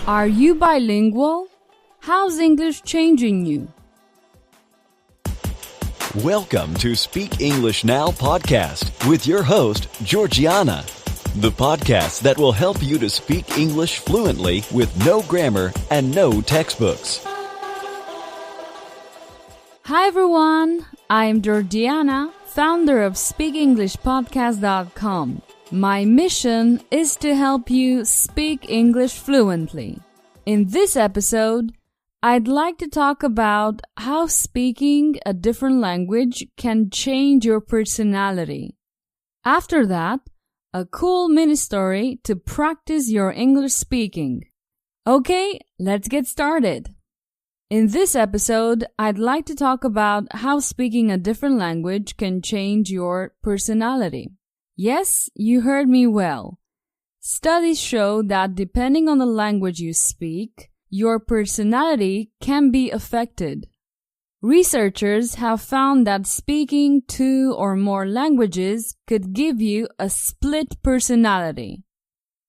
Are you bilingual? How's English changing you? Welcome to Speak English Now podcast with your host, Georgiana, the podcast that will help you to speak English fluently with no grammar and no textbooks. Hi everyone, I'm Georgiana, founder of SpeakEnglishPodcast.com. My mission is to help you speak English fluently. In this episode, I'd like to talk about how speaking a different language can change your personality. After that, a cool mini story to practice your English speaking. Okay, let's get started. In this episode, I'd like to talk about how speaking a different language can change your personality. Yes, you heard me well. Studies show that depending on the language you speak, your personality can be affected. Researchers have found that speaking 2 or more languages could give you a split personality.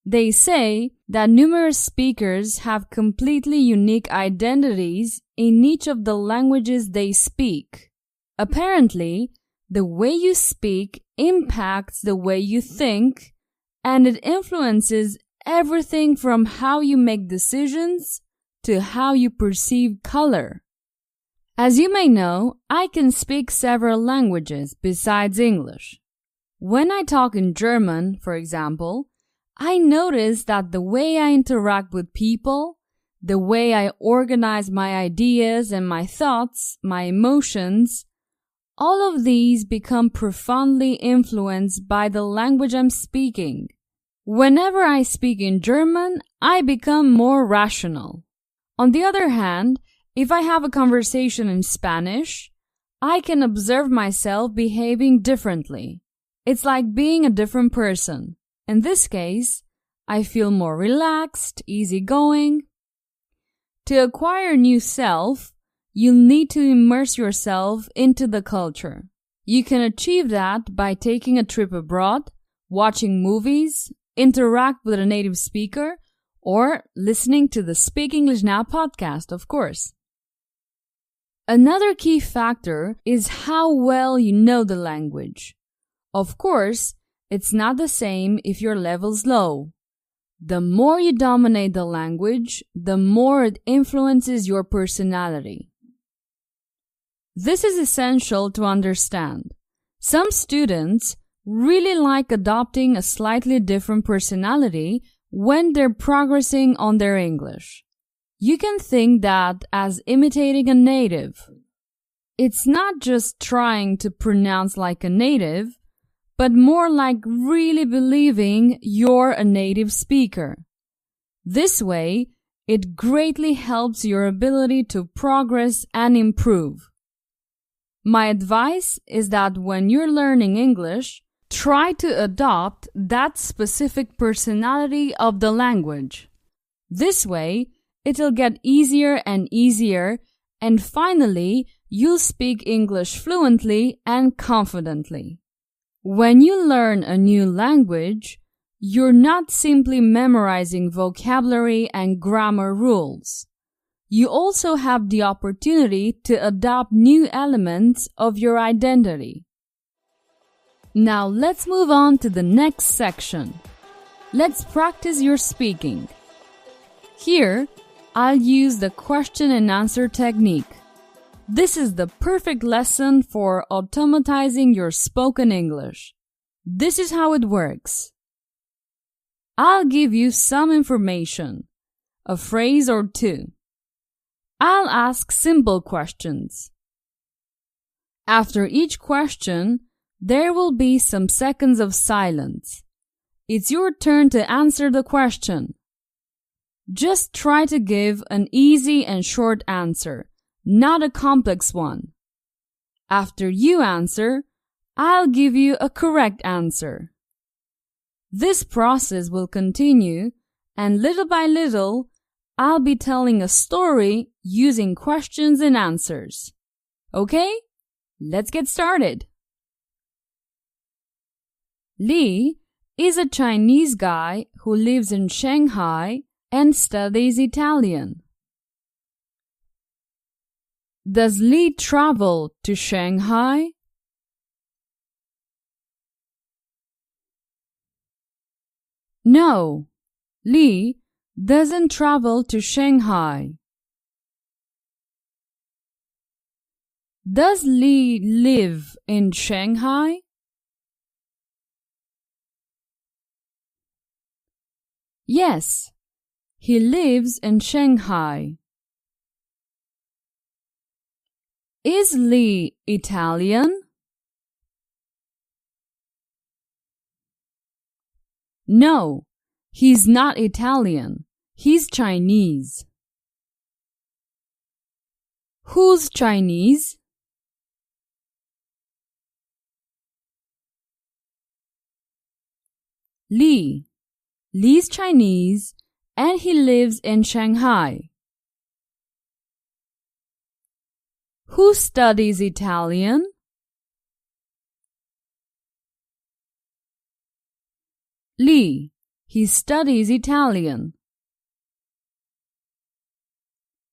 They say that numerous speakers have completely unique identities in each of the languages they speak. Apparently, the way you speak impacts the way you think, and it influences everything from how you make decisions to how you perceive color. As you may know, I can speak several languages besides English. When I talk in German, for example, I notice that the way I interact with people, the way I organize my ideas and my thoughts, my emotions, all of these become profoundly influenced by the language I'm speaking. Whenever I speak in German, I become more rational. On the other hand, if I have a conversation in Spanish, I can observe myself behaving differently. It's like being a different person. In this case, I feel more relaxed, easygoing. To acquire a new self, you'll need to immerse yourself into the culture. You can achieve that by taking a trip abroad, watching movies, interact with a native speaker, or listening to the Speak English Now podcast, of course. Another key factor is how well you know the language. Of course, it's not the same if your level's low. The more you dominate the language, the more it influences your personality. This is essential to understand. Some students really like adopting a slightly different personality when they're progressing on their English. You can think that as imitating a native. It's not just trying to pronounce like a native, but more like really believing you're a native speaker. This way, it greatly helps your ability to progress and improve. My advice is that when you're learning English, try to adopt that specific personality of the language. This way, it'll get easier and easier, and finally, you'll speak English fluently and confidently. When you learn a new language, you're not simply memorizing vocabulary and grammar rules. You also have the opportunity to adopt new elements of your identity. Now let's move on to the next section. Let's practice your speaking. Here, I'll use the question and answer technique. This is the perfect lesson for automatizing your spoken English. This is how it works. I'll give you some information, a phrase or two. I'll ask simple questions. After each question, there will be some seconds of silence. It's your turn to answer the question. Just try to give an easy and short answer, not a complex one. After you answer, I'll give you a correct answer. This process will continue, and little by little, I'll be telling a story using questions and answers. Okay? Let's get started. Lee is a Chinese guy who lives in Shanghai and studies Italian. Does Lee travel to Shanghai? No, Lee doesn't travel to Shanghai. Does Lee live in Shanghai? Yes, he lives in Shanghai. Is Lee Italian? No, he's not Italian. He's Chinese. Who's Chinese? Lee. Lee's Chinese and he lives in Shanghai. Who studies Italian? Lee. He studies Italian.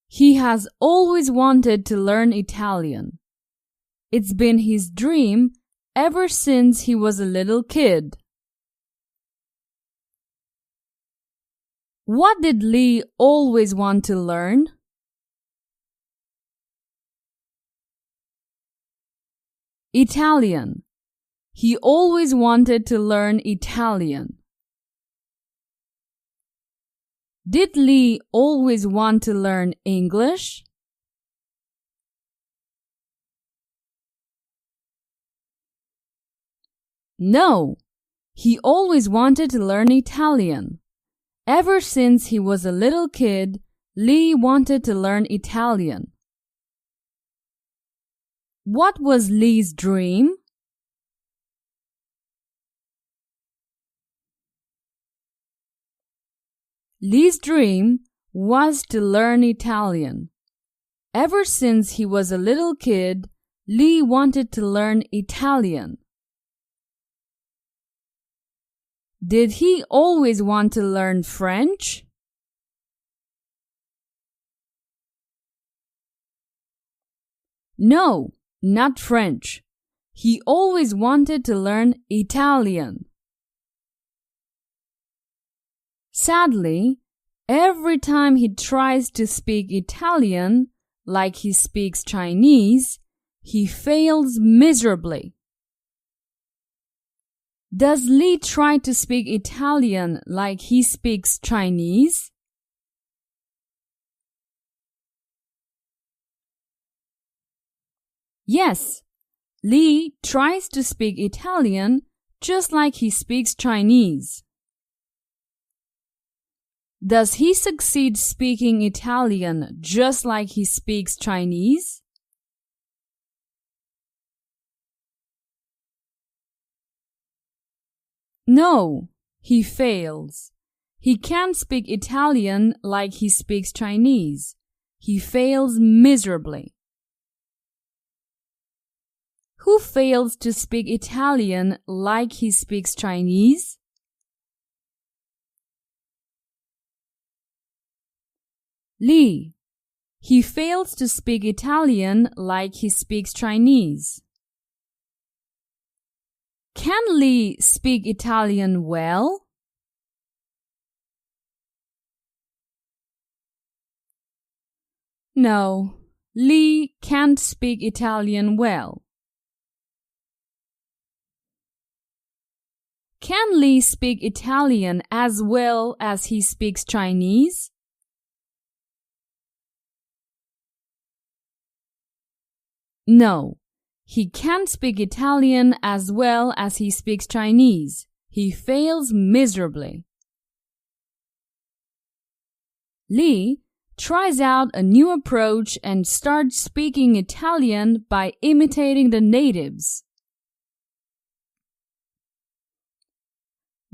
He has always wanted to learn Italian. It's been his dream ever since he was a little kid. What did Lee always want to learn? Italian. He always wanted to learn Italian. Did Lee always want to learn English? No, he always wanted to learn Italian. Ever since he was a little kid, Lee wanted to learn Italian. What was Lee's dream? Lee's dream was to learn Italian. Ever since he was a little kid, Lee wanted to learn Italian. Did he always want to learn French? No, not French. He always wanted to learn Italian. Sadly, every time he tries to speak Italian, like he speaks Chinese, he fails miserably. Does Lee try to speak Italian like he speaks Chinese? Yes, Lee tries to speak Italian just like he speaks Chinese. Does he succeed speaking Italian just like he speaks Chinese? No, he fails. He can't speak Italian like he speaks Chinese. He fails miserably. Who fails to speak Italian like he speaks Chinese? Lee. He fails to speak Italian like he speaks Chinese. Can Lee speak Italian well? No, Lee can't speak Italian well. Can Lee speak Italian as well as he speaks Chinese? No, he can't speak Italian as well as he speaks Chinese. He fails miserably. Lee tries out a new approach and starts speaking Italian by imitating the natives.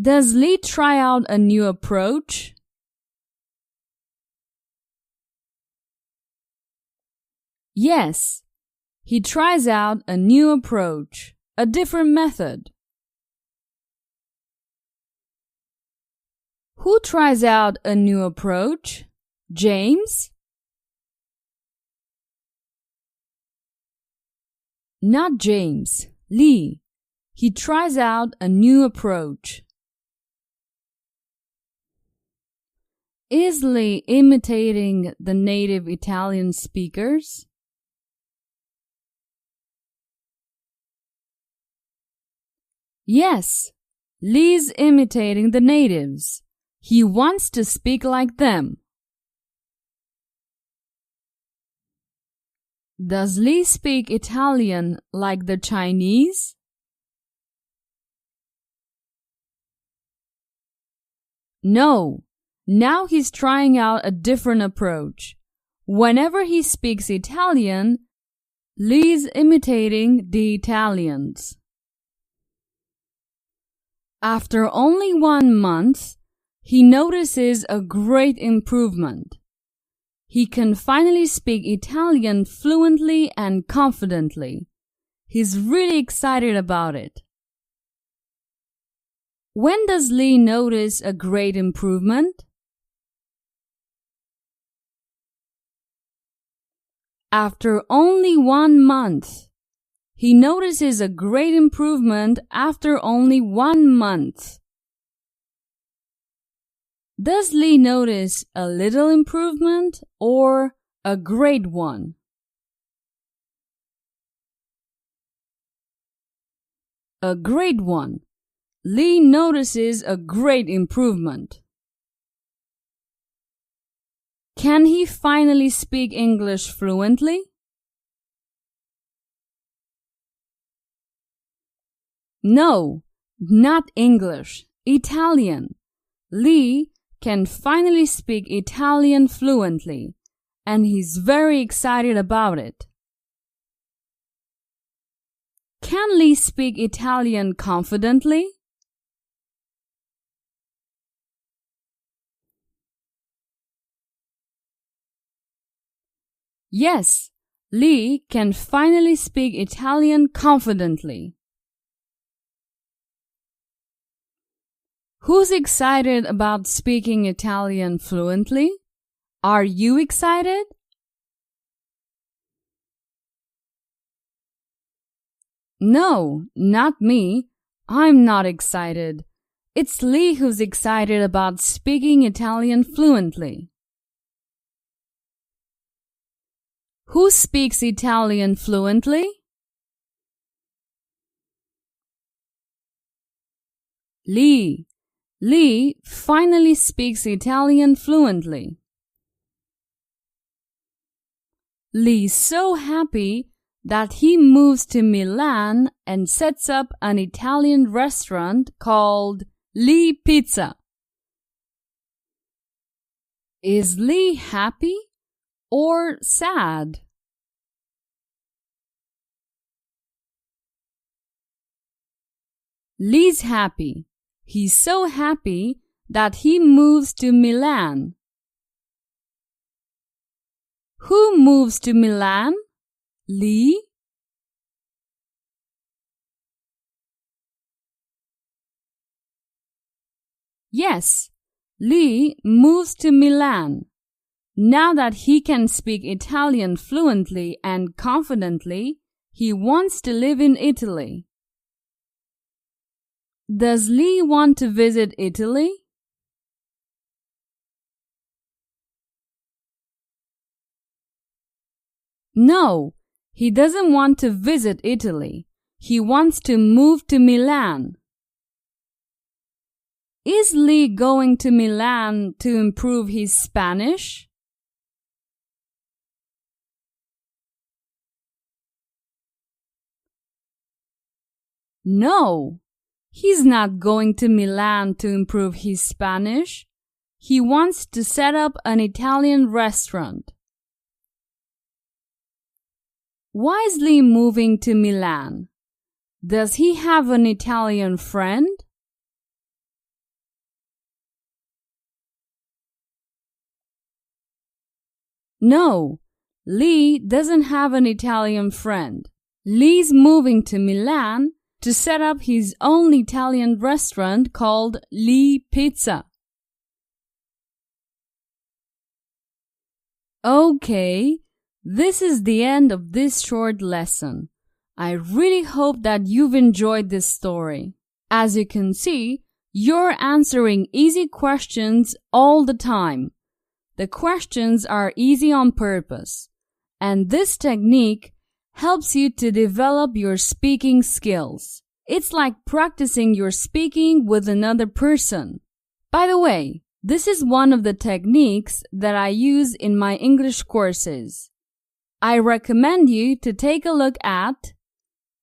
Does Lee try out a new approach? Yes, he tries out a new approach, a different method. Who tries out a new approach? James? Not James. Lee. He tries out a new approach. Is Lee imitating the native Italian speakers? Yes, Lee's imitating the natives. He wants to speak like them. Does Lee speak Italian like the Chinese? No. Now he's trying out a different approach. Whenever he speaks Italian, Lee's imitating the Italians. After only 1 month, he notices a great improvement. He can finally speak Italian fluently and confidently. He's really excited about it. When does Lee notice a great improvement? After only 1 month. He notices a great improvement after only 1 month. Does Lee notice a little improvement or a great one? A great one. Lee notices a great improvement. Can he finally speak English fluently? No, not English, Italian. Lee can finally speak Italian fluently, and he's very excited about it. Can Lee speak Italian confidently? Yes, Lee can finally speak Italian confidently. Who's excited about speaking Italian fluently? Are you excited? No, not me. I'm not excited. It's Lee who's excited about speaking Italian fluently. Who speaks Italian fluently? Lee. Lee finally speaks Italian fluently. Lee's so happy that he moves to Milan and sets up an Italian restaurant called Lee Pizza. Is Lee happy or sad? Lee's happy. He's so happy that he moves to Milan. Who moves to Milan? Lee? Yes, Lee moves to Milan. Now that he can speak Italian fluently and confidently, he wants to live in Italy. Does Lee want to visit Italy? No, he doesn't want to visit Italy. He wants to move to Milan. Is Lee going to Milan to improve his Spanish? No, he's not going to Milan to improve his Spanish. He wants to set up an Italian restaurant. Why is Lee moving to Milan? Does he have an Italian friend? No, Lee doesn't have an Italian friend. Lee's moving to Milan to set up his own Italian restaurant called Lee Pizza. Okay, this is the end of this short lesson. I really hope that you've enjoyed this story. As you can see, you're answering easy questions all the time. The questions are easy on purpose, and this technique helps you to develop your speaking skills. It's like practicing your speaking with another person. By the way, this is one of the techniques that I use in my English courses. I recommend you to take a look at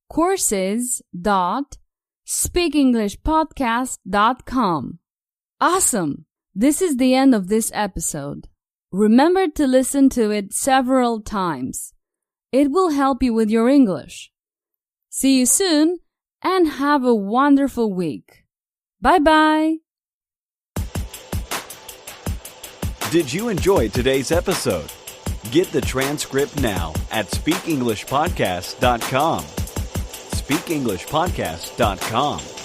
courses.speakenglishpodcast.com. Awesome! This is the end of this episode. Remember to listen to it several times. It will help you with your English. See you soon and have a wonderful week. Bye-bye! Did you enjoy today's episode? Get the transcript now at speakenglishpodcast.com. speakenglishpodcast.com.